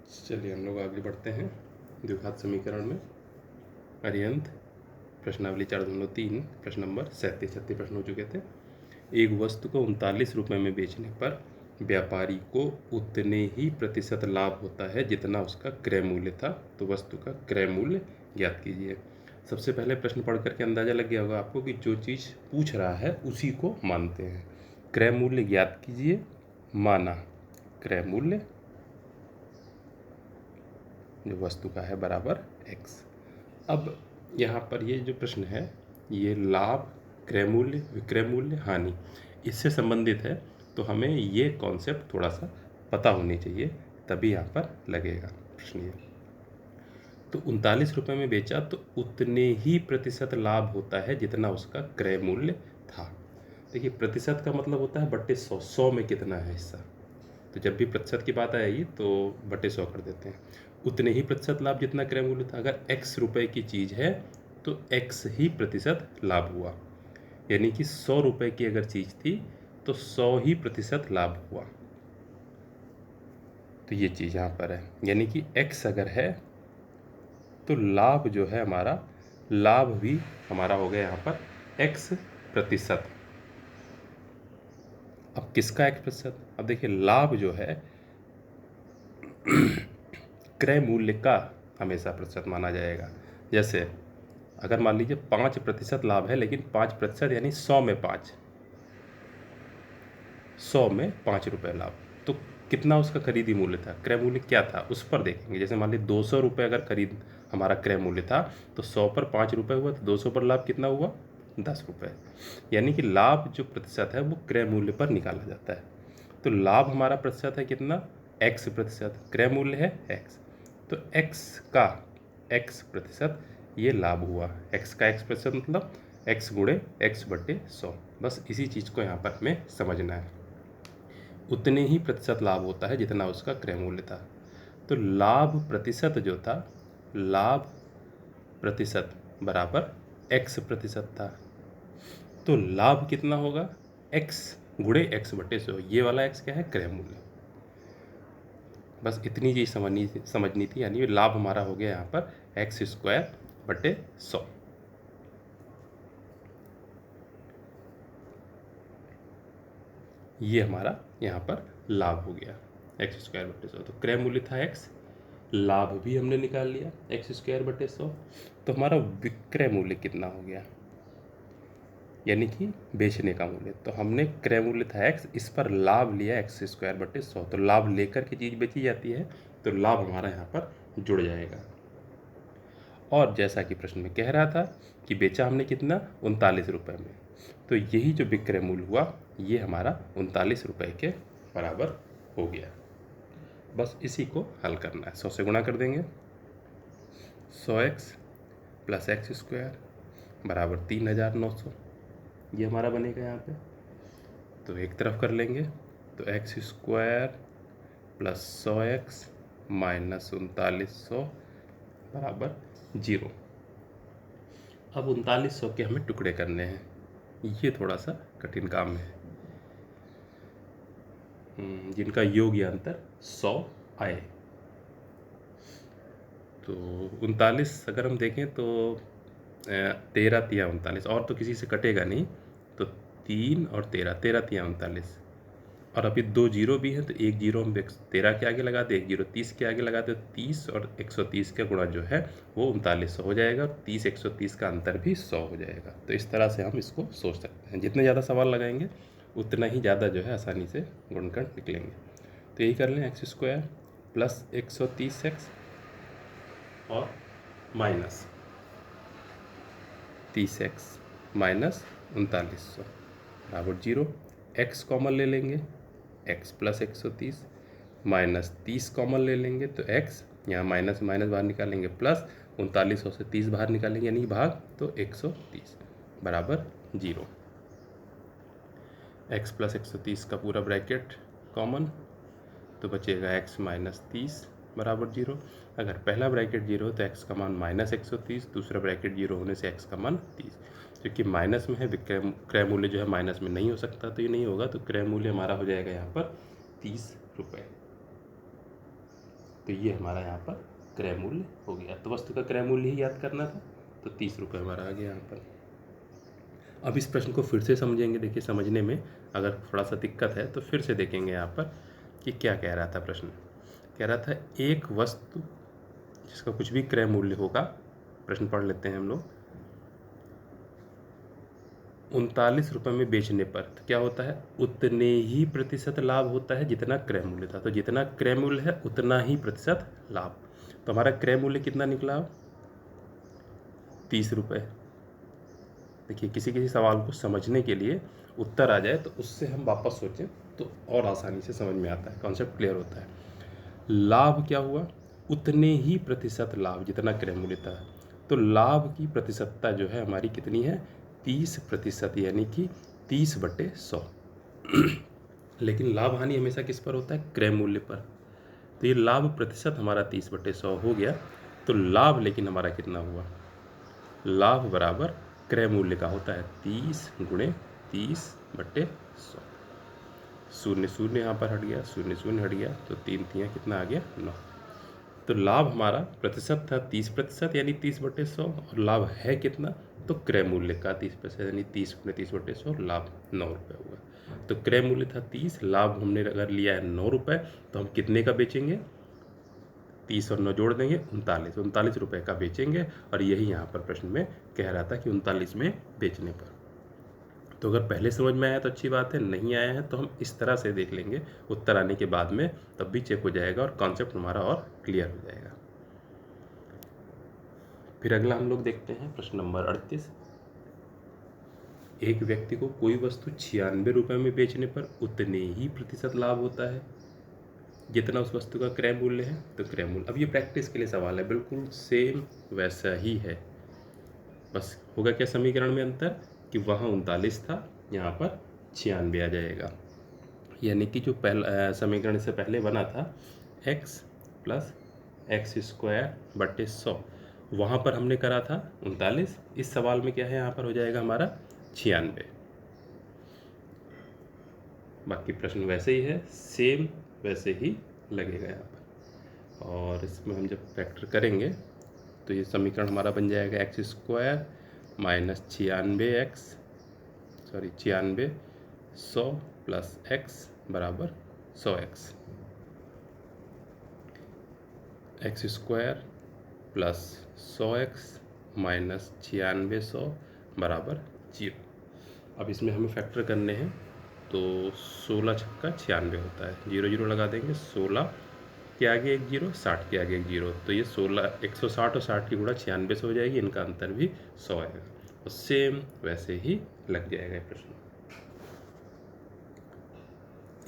चलिए हम लोग आगे बढ़ते हैं द्विघात समीकरण में। अरिहंत प्रश्नावली 4.3 प्रश्न नंबर 37 प्रश्न हो चुके थे। एक वस्तु को 39 रुपये में बेचने पर व्यापारी को उतने ही प्रतिशत लाभ होता है जितना उसका क्रय मूल्य था, तो वस्तु का क्रय मूल्य ज्ञात कीजिए। सबसे पहले प्रश्न पढ़ करके अंदाज़ा लग गया होगा आपको कि जो चीज़ पूछ रहा है उसी को मानते हैं। क्रय मूल्य ज्ञात कीजिए, माना क्रय मूल्य जो वस्तु का है बराबर x। अब यहाँ पर ये जो प्रश्न है ये लाभ, क्रय मूल्य, विक्रय मूल्य, हानि इससे संबंधित है, तो हमें ये कॉन्सेप्ट थोड़ा सा पता होनी चाहिए, तभी यहाँ पर लगेगा प्रश्न ये। तो 39 रुपये में बेचा तो उतने ही प्रतिशत लाभ होता है जितना उसका क्रय मूल्य था। देखिए प्रतिशत का मतलब होता है बट्टे 100, 100 में कितना है हिस्सा, तो जब भी प्रतिशत की बात आएगी तो बटे 100 कर देते हैं। उतने ही प्रतिशत लाभ जितना क्रय मूल्य था। अगर x रुपए की चीज़ है तो x ही प्रतिशत लाभ हुआ, यानी कि 100 रुपये की अगर चीज़ थी तो 100 ही प्रतिशत लाभ हुआ। तो ये चीज़ यहाँ पर है, यानी कि x अगर है तो लाभ जो है हमारा, लाभ भी हमारा हो गया यहाँ पर x प्रतिशत। अब किसका x प्रतिशत? अब देखिए लाभ जो है क्रय मूल्य का हमेशा प्रतिशत माना जाएगा। जैसे अगर मान लीजिए 5% लाभ है, लेकिन 5% यानी 100 में 5, 100 में 5 रुपये लाभ, तो कितना उसका खरीदी मूल्य था, क्रय मूल्य क्या था उस पर देखेंगे। जैसे मान लीजिए 200 रुपये अगर खरीद हमारा क्रय मूल्य था तो 100 पर 5 रुपये हुआ, तो 200 पर लाभ कितना हुआ, 10 रुपये। यानी कि लाभ जो प्रतिशत है वो क्रय मूल्य पर निकाला जाता है। तो लाभ हमारा प्रतिशत है कितना, x प्रतिशत, क्रय मूल्य है x, तो x का x प्रतिशत ये लाभ हुआ। x का x प्रतिशत मतलब x गुणे x बटे 100। बस इसी चीज़ को यहाँ पर हमें समझना है। उतने ही प्रतिशत लाभ होता है जितना उसका क्रय मूल्य था। तो लाभ प्रतिशत जो था, लाभ प्रतिशत बराबर x प्रतिशत था, तो लाभ कितना होगा, x गुणे x बटे 100। ये वाला x क्या है, क्रय मूल्य। बस इतनी चीज़ समझनी थी, यानी लाभ हमारा हो गया यहाँ पर x² बटे 100। ये हमारा यहाँ पर लाभ हो गया x² बटे 100। तो क्रय मूल्य था x, लाभ भी हमने निकाल लिया x² बटे 100। तो हमारा विक्रय मूल्य कितना हो गया, यानी कि बेचने का मूल्य। तो हमने क्रय मूल्य था x, इस पर लाभ लिया x² बटे 100। तो लाभ लेकर के चीज़ बेची जाती है, तो लाभ हमारा यहाँ पर जुड़ जाएगा। और जैसा कि प्रश्न में कह रहा था कि बेचा हमने कितना, 39 रुपये में, तो यही जो विक्रय मूल्य हुआ ये हमारा 39 रुपये के बराबर हो गया। बस इसी को हल करना है। 100 से गुणा कर देंगे, 100x प्लस x² बराबर 3900, ये हमारा बनेगा यहाँ पे। तो एक तरफ कर लेंगे, तो x² प्लस 100x माइनस 3900 बराबर 0। अब 3900 के हमें टुकड़े करने हैं, ये थोड़ा सा कठिन काम है, जिनका योग या अंतर 100 आए। तो 39 अगर हम देखें तो 13 तिया 39, और तो किसी से कटेगा नहीं, तो 3 और 13, 13 तिया 39, और अभी 2 जीरो भी हैं, तो एक जीरो हम 13 के आगे लगाते, एक जीरो 30 के आगे लगाते, तो 30 और 130 का गुणा जो है वो 3900 हो जाएगा। 30 130 का अंतर भी 100 हो जाएगा। तो इस तरह से हम इसको सोच सकते हैं। जितने ज़्यादा सवाल लगाएंगे उतना ही ज़्यादा जो है आसानी से गुणनखंड निकलेंगे। तो यही कर लें, x² प्लस 130x और माइनस 30x माइनस 3900 बराबर 0। x कॉमन ले लेंगे, x प्लस 130 माइनस 30 कॉमन ले लेंगे, तो x यहाँ माइनस माइनस बाहर निकालेंगे, प्लस 3900 से 30 बाहर निकालेंगे, यानी भाग, तो 130 बराबर 0। x प्लस 130 का पूरा ब्रैकेट कॉमन, तो बचेगा x माइनस 30 बराबर 0। अगर पहला ब्रैकेट 0 हो तो x का मान माइनस 130, दूसरा ब्रैकेट 0 होने से x का मान 30। क्योंकि माइनस में है, क्रय मूल्य जो है माइनस में नहीं हो सकता, तो ये नहीं होगा। तो क्रय मूल्य हमारा हो जाएगा यहाँ पर 30 रुपये। तो ये हमारा यहाँ पर क्रय मूल्य हो गया। तो वस्तु का क्रय मूल्य ही याद करना था, तो 30 रुपये हमारा आ गया यहाँ पर। अब इस प्रश्न को फिर से समझेंगे। देखिए, समझने में अगर थोड़ा सा दिक्कत है तो फिर से देखेंगे यहाँ पर कि क्या कह रहा था प्रश्न। कह रहा था एक वस्तु जिसका कुछ भी क्रय मूल्य होगा, प्रश्न पढ़ लेते हैं हम लोग, 39 रुपये में बेचने पर तो क्या होता है, उतने ही प्रतिशत लाभ होता है जितना क्रय मूल्य था। तो जितना क्रय मूल्य है उतना ही प्रतिशत लाभ। तो हमारा क्रय मूल्य कितना निकला, 30 रुपये। देखिए, किसी किसी सवाल को समझने के लिए उत्तर आ जाए तो उससे हम वापस सोचें तो और आसानी से समझ में आता है, कॉन्सेप्ट क्लियर होता है। लाभ क्या हुआ, उतने ही प्रतिशत लाभ जितना क्रय मूल्य था। तो लाभ की प्रतिशतता जो है हमारी कितनी है, 30%, यानी कि 30/100। लेकिन लाभ हानि हमेशा किस पर होता है, क्रय मूल्य पर। तो ये लाभ प्रतिशत हमारा 30/100 हो गया। तो लाभ लेकिन हमारा कितना हुआ, लाभ बराबर क्रय मूल्य का होता है 30 × 30/100। शून्य शून्य यहाँ पर हट गया, शून्य शून्य हट गया, तो 3 3 कितना आ गया, 9। तो लाभ हमारा प्रतिशत था 30%, यानी 30/100, और लाभ है कितना, तो क्रय मूल्य का 30%, यानी 30 × 30/100, लाभ 9 रुपये हुआ। तो क्रय मूल्य था 30, लाभ हमने अगर लिया है 9 रुपये, तो हम कितने का बेचेंगे, 30 और 9 जोड़ देंगे, 39 रुपये का बेचेंगे। और यही यहाँ पर प्रश्न में कह रहा था कि 39 में बेचने पर। तो अगर पहले समझ में आया तो अच्छी बात है, नहीं आया है तो हम इस तरह से देख लेंगे उत्तर आने के बाद में, तब भी चेक हो जाएगा और कॉन्सेप्ट हमारा और क्लियर हो जाएगा। फिर अगला हम लोग देखते हैं प्रश्न नंबर 38। एक व्यक्ति को कोई वस्तु 96 रुपये में बेचने पर उतने ही प्रतिशत लाभ होता है जितना उस वस्तु का क्रय मूल्य है। तो क्रय मूल्य, अब ये प्रैक्टिस के लिए सवाल है, बिल्कुल सेम वैसा ही है। बस होगा क्या समीकरण में अंतर, कि वहाँ 39 था, यहाँ पर 96 आ जाएगा। यानी कि जो पहला समीकरण से पहले बना था x + x² 100, वहाँ पर हमने करा था 39। इस सवाल में क्या है, यहाँ पर हो जाएगा हमारा 96। बाकी प्रश्न वैसे ही है, सेम वैसे ही लगेगा यहाँ पर। और इसमें हम जब फैक्टर करेंगे तो ये समीकरण हमारा बन जाएगा x² - 96x, 96 100 + x बराबर 100x। x² + 100x - 96 100 बराबर 0। अब इसमें हमें फैक्टर करने हैं, तो 16 छक्का 96 होता है, 0 0 लगा देंगे, 16 के आगे एक 0, 60 के आगे एक 0, तो ये 160 और 60 की गुणा 96 से हो जाएगी, इनका अंतर भी 100 आएगा, और सेम वैसे ही लग जाएगा प्रश्न।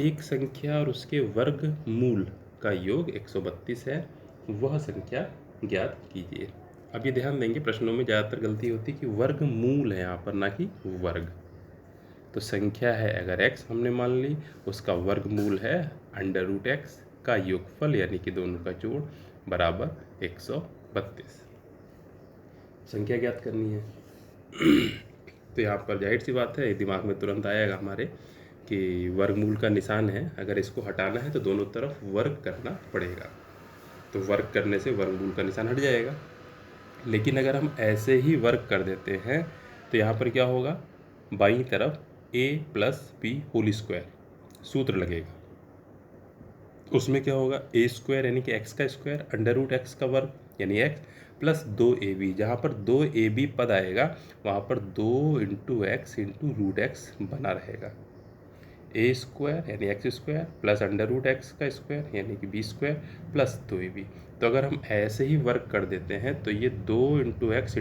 एक संख्या और उसके वर्गमूल का योग 132 है, वह संख्या ज्ञात कीजिए। अब ये ध्यान देंगे, प्रश्नों में ज़्यादातर गलती होती है कि वर्गमूल है यहाँ पर, ना कि वर्ग। तो संख्या है अगर x हमने मान ली, उसका वर्गमूल है √x का योगफल, यानी कि दोनों का जोड़, बराबर 132। संख्या ज्ञात करनी है। तो यहाँ पर जाहिर सी बात है, दिमाग में तुरंत आएगा हमारे कि वर्गमूल का निशान है, अगर इसको हटाना है तो दोनों तरफ वर्ग करना पड़ेगा। तो वर्ग करने से वर्गमूल का निशान हट जाएगा। लेकिन अगर हम ऐसे ही वर्ग कर देते हैं तो यहाँ पर क्या होगा, बाईं तरफ a + b² सूत्र लगेगा। उसमें क्या होगा, a² यानी कि x का स्क्वायर, √x का वर्ग यानी x, प्लस 2ab। जहाँ पर 2ab पद आएगा वहाँ पर 2 × x × √x बना रहेगा। a² यानी x² प्लस √x का स्क्वायर यानी कि b² प्लस 2ab। तो अगर हम ऐसे ही वर्क कर देते हैं तो ये 2 × x ×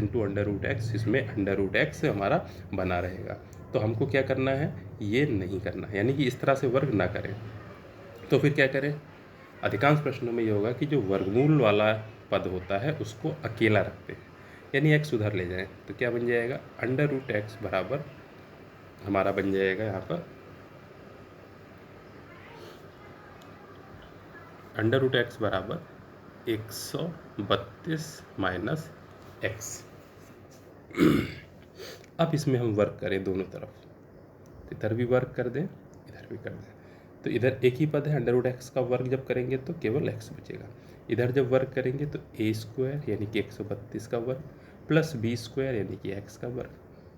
√x, इसमें √x हमारा बना रहेगा। तो हमको क्या करना है, ये नहीं करना, यानी कि इस तरह से वर्ग ना करें। तो फिर क्या करें, अधिकांश प्रश्नों में ये होगा कि जो वर्गमूल वाला पद होता है उसको अकेला रखते हैं, यानी x उधर ले जाएं। तो क्या बन जाएगा, √x बराबर हमारा बन जाएगा यहाँ पर √x बराबर 132 - x। अब इसमें हम वर्क करें दोनों तरफ, इधर भी वर्क कर दें, इधर भी कर दें। तो इधर एक ही पद है, अंडर रूट एक्स का वर्ग जब करेंगे तो केवल एक्स बचेगा। इधर जब वर्ग करेंगे तो ए स्क्वायर यानी कि 132 का वर्ग प्लस बी स्क्वायर यानी कि एक्स का वर्ग,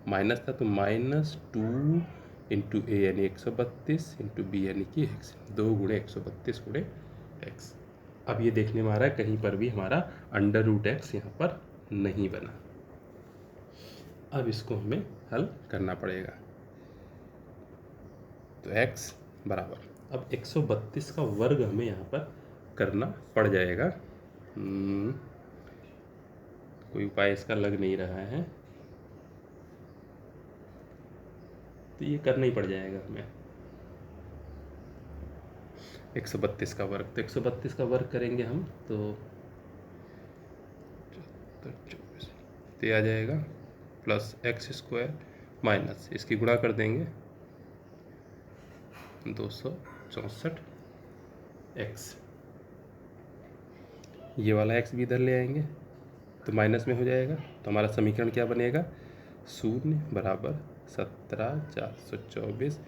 माइनस था तो -2 इंटू ए यानी 132 इंटू बी यानी कि एक्स, 2 गुणे 132 गुणे एक्स। अब ये देखने में आ रहा है कहीं पर भी हमारा अंडर रूट एक्स यहाँ पर नहीं बना। अब इसको हमें हल करना पड़ेगा। तो x बराबर, अब 132 का वर्ग हमें यहाँ पर करना पड़ जाएगा। कोई उपाय इसका लग नहीं रहा है, तो ये करना ही पड़ जाएगा हमें। 132 का वर्ग, तो 132 का वर्ग करेंगे हम तो 24 आ जाएगा प्लस एक्स स्क्वायर माइनस इसकी गुणा कर देंगे 264 एक्स, ये वाला एक्स भी इधर ले आएंगे तो माइनस में हो जाएगा। तो हमारा समीकरण क्या बनेगा, 0 बराबर 17,424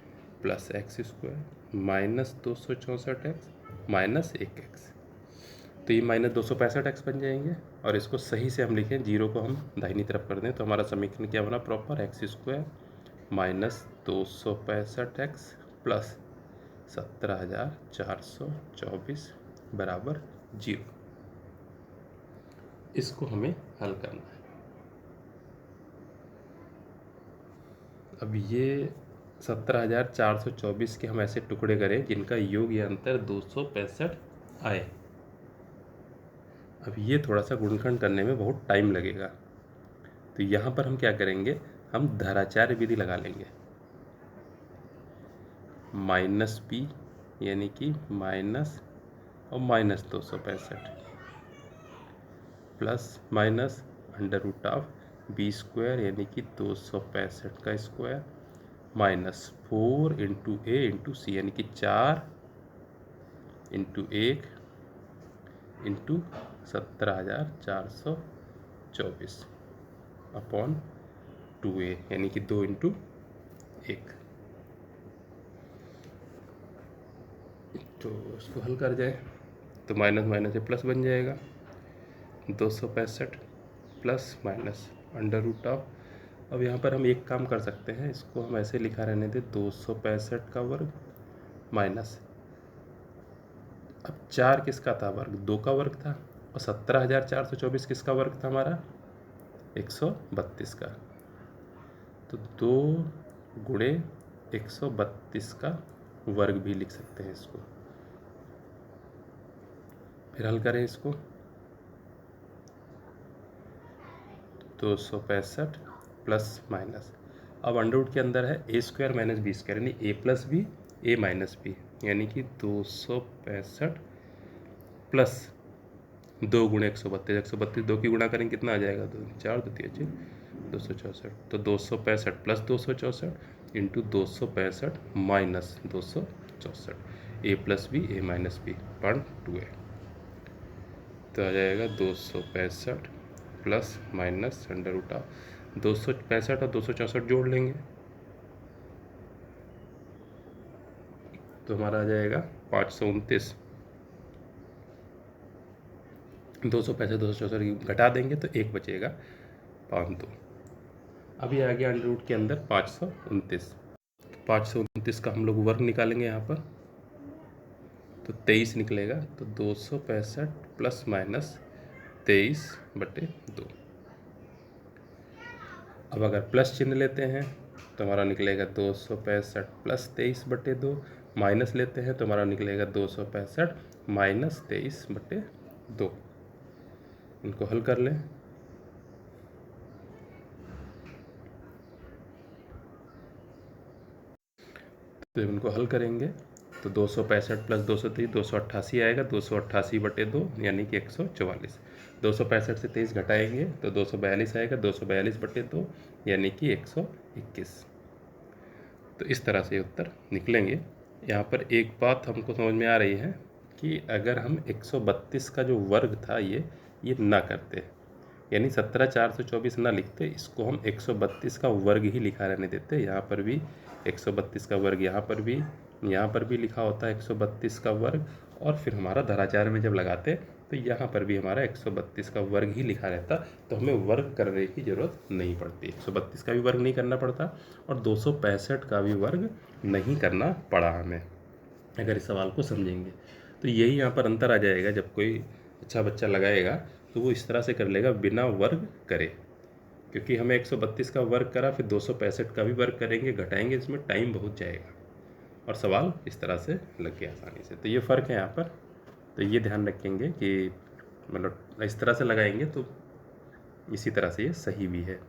plus x square minus 264 x minus 1 x. तो ये माइनस 265 एक्स बन जाएंगे और इसको सही से हम लिखें, जीरो को हम दाहिनी तरफ कर दें तो हमारा समीकरण क्या बना proper, x square minus 265 x plus 17,424 बराबर 0। इसको हमें हल करना है। अब ये 17,424 के हम ऐसे टुकड़े करें जिनका योग या अंतर 265 आए। अब ये थोड़ा सा गुणनखंड करने में बहुत टाइम लगेगा, तो यहाँ पर हम क्या करेंगे, हम धराचार्य विधि लगा लेंगे। माइनस बी यानी कि माइनस और minus 265 plus minus under root of B square यानी कि 265 का square minus 4 into A into C यानी कि 4 इंटू 1 इंटू 17,424 अपॉन 2a यानी कि 2 इंटू 1। तो उसको हल कर जाए तो माइनस माइनस से प्लस बन जाएगा, 265 plus minus under root of, अब यहाँ पर हम एक काम कर सकते हैं, इसको हम ऐसे लिखा रहने दें 265 का वर्ग माइनस, अब 4 किसका था वर्ग, 2 का वर्ग था और 17,424 किसका वर्ग था हमारा 132 का, तो 2 गुणे 132 का वर्ग भी लिख सकते हैं इसको। फिर हल करें इसको, 265 प्लस माइनस, अब अंडर रूट के अंदर है ए स्क्वायर माइनस बी स्क्वायर यानी ए plus B A minus B यानी कि 265 प्लस 2 गुणे 132, 132 2 की गुणा करेंगे कितना आ जाएगा, 2 4 2 3 264, तो 265 plus 264 into 265 minus 264 A plus B A minus B point 2 है, तो आ जाएगा 265 plus minus under root of 265 और 264 जोड़ लेंगे तो हमारा आ जाएगा 529, 265 264 घटा देंगे तो 1 बचेगा 5 2। अभी आ गया अंडर रूट के अंदर 529, 529 का हम लोग वर्ग निकालेंगे यहाँ पर तो 23 निकलेगा, तो 265 प्लस माइनस 23/2। अब अगर प्लस चिन्ह लेते हैं तो हमारा निकलेगा 265 प्लस 23/2, माइनस लेते हैं तो हमारा निकलेगा 265 माइनस 23/2। इनको हल कर लें, तो इनको हल करेंगे तो 265 प्लस 223 288 आएगा, 288/2 यानी कि 144, 265 से 23 घटाएंगे तो 242 आएगा, 242/2 यानी कि 121। तो इस तरह से उत्तर निकलेंगे। यहाँ पर एक बात हमको समझ में आ रही है कि अगर हम 132 का जो वर्ग था ये ना करते, यानी 17,424 ना लिखते, इसको हम 132 का वर्ग ही लिखा रहने देते, यहाँ पर भी 132 का वर्ग यहाँ पर भी यहाँ पर भी लिखा होता है 132 का वर्ग, और फिर हमारा धराचार में जब लगाते तो यहाँ पर भी हमारा 132 का वर्ग ही लिखा रहता, तो हमें वर्ग करने की ज़रूरत नहीं पड़ती। 132 का भी वर्ग नहीं करना पड़ता और 265 का भी वर्ग नहीं करना पड़ा हमें, अगर इस सवाल को समझेंगे। तो यही यहाँ पर अंतर आ जाएगा, जब कोई अच्छा बच्चा लगाएगा तो वो इस तरह से कर लेगा बिना वर्ग करे, क्योंकि हमें 132 का वर्ग करा, फिर 265 का भी वर्ग करेंगे, घटाएंगे, इसमें टाइम बहुत जाएगा और सवाल इस तरह से लग गया आसानी से। तो ये फ़र्क है यहाँ पर, तो ये ध्यान रखेंगे कि मतलब इस तरह से लगाएंगे तो इसी तरह से ये सही भी है,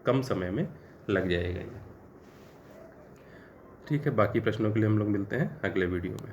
कम समय में लग जाएगा ये। ठीक है, बाकी प्रश्नों के लिए हम लोग मिलते हैं अगले वीडियो में।